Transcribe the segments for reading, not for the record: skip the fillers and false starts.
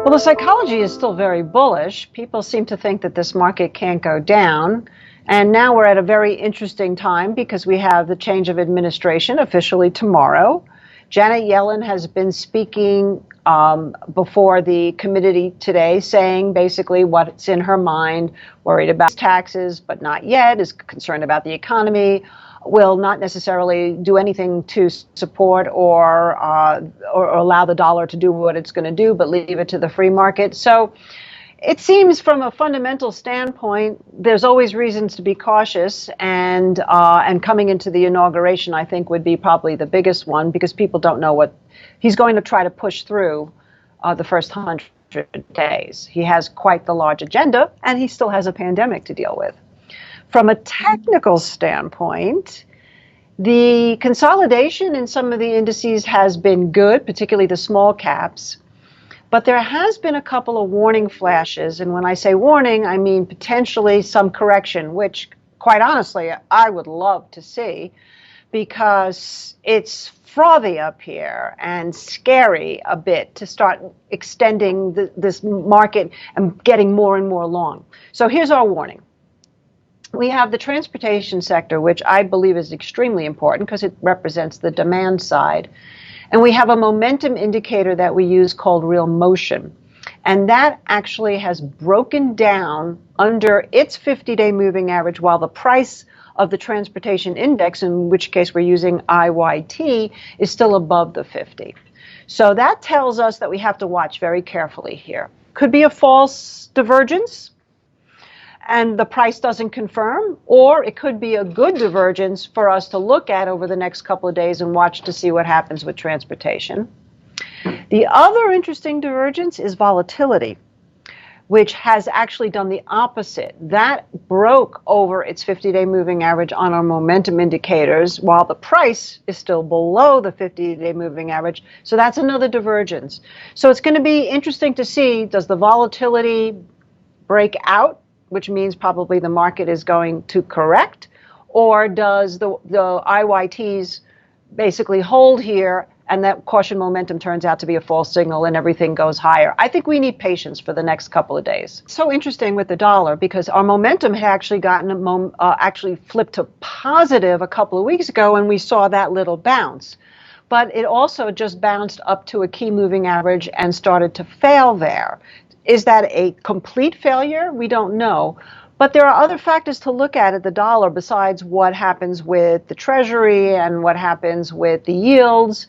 Well, the psychology is still very bullish. People seem to think that this market can't go down. And now we're at a very interesting time because we have the change of administration officially tomorrow. Janet Yellen has been speaking before the committee today, saying basically what's in her mind, worried about taxes, but not yet, is concerned about the economy, will not necessarily do anything to support or allow the dollar to do what it's going to do, but leave it to the free market. So it seems from a fundamental standpoint, there's always reasons to be cautious, and coming into the inauguration, I think, would be probably the biggest one, because people don't know what he's going to try to push through the first 100 days. He has quite the large agenda, and he still has a pandemic to deal with. From a technical standpoint, the consolidation in some of the indices has been good, particularly the small caps. But there has been a couple of warning flashes. And when I say warning, I mean potentially some correction, which, quite honestly, I would love to see, because it's frothy up here and scary a bit to start extending this market and getting more and more long. So here's our warning. We have the transportation sector, which I believe is extremely important because it represents the demand side. And we have a momentum indicator that we use called real motion. And that actually has broken down under its 50-day moving average, while the price of the transportation index, in which case we're using IYT, is still above the 50. So that tells us that we have to watch very carefully here. Could be a false divergence, and the price doesn't confirm, or it could be a good divergence for us to look at over the next couple of days and watch to see what happens with transportation. The other interesting divergence is volatility, which has actually done the opposite. That broke over its 50-day moving average on our momentum indicators, while the price is still below the 50-day moving average. So that's another divergence. So it's going to be interesting to see, does the volatility break out, which means probably the market is going to correct, or does the IYTs basically hold here and that caution momentum turns out to be a false signal and everything goes higher? I think we need patience for the next couple of days. So interesting with the dollar, because our momentum had actually actually flipped to positive a couple of weeks ago, and we saw that little bounce. But it also just bounced up to a key moving average and started to fail there. Is that a complete failure? We don't know. But there are other factors to look at the dollar besides what happens with the Treasury and what happens with the yields.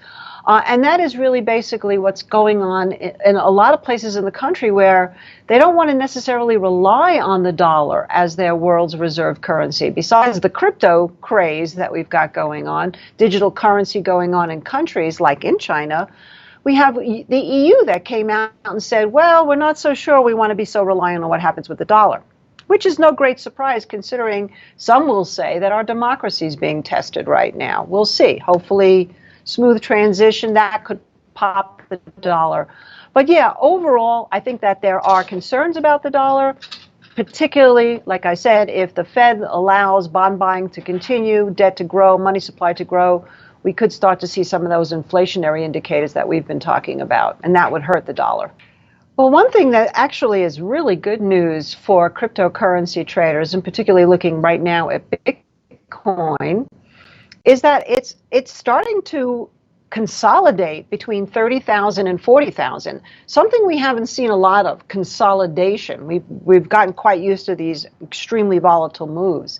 And that is really basically what's going on in a lot of places in the country, where they don't want to necessarily rely on the dollar as their world's reserve currency. Besides the crypto craze that we've got going on, digital currency going on in countries like in China, we have the EU that came out and said, well, we're not so sure we want to be so reliant on what happens with the dollar, which is no great surprise, considering some will say that our democracy is being tested right now. We'll see. Hopefully, smooth transition, that could pop the dollar. But yeah, overall, I think that there are concerns about the dollar, particularly, like I said, if the Fed allows bond buying to continue, debt to grow, money supply to grow, we could start to see some of those inflationary indicators that we've been talking about, and that would hurt the dollar. Well, one thing that actually is really good news for cryptocurrency traders, and particularly looking right now at Bitcoin, is that it's starting to consolidate between 30,000 and 40,000, something we haven't seen a lot of, consolidation. We've gotten quite used to these extremely volatile moves.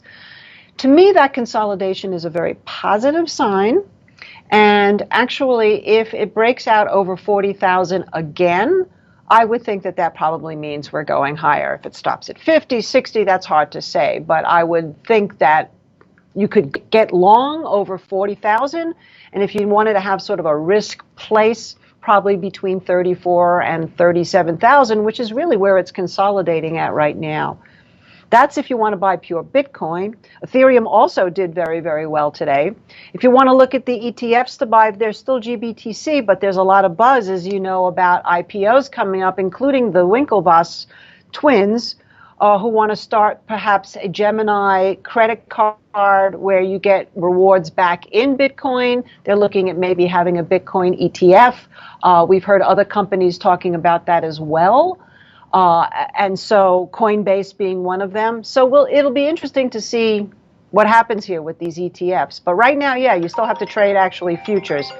To me, that consolidation is a very positive sign. And actually, if it breaks out over 40,000 again, I would think that that probably means we're going higher. If it stops at 50, 60, that's hard to say. But I would think that you could get long over 40,000. And if you wanted to have sort of a risk place, probably between 34 and 37,000, which is really where it's consolidating at right now. That's if you want to buy pure Bitcoin. Ethereum also did very, very well today. If you want to look at the ETFs to buy, there's still GBTC, but there's a lot of buzz, as you know, about IPOs coming up, including the Winklevoss twins, who want to start perhaps a Gemini credit card card where you get rewards back in Bitcoin. They're looking at maybe having a Bitcoin ETF. We've heard other companies talking about that as well. And so Coinbase being one of them. So it'll be interesting to see what happens here with these ETFs. But right now, yeah, you still have to trade actually futures.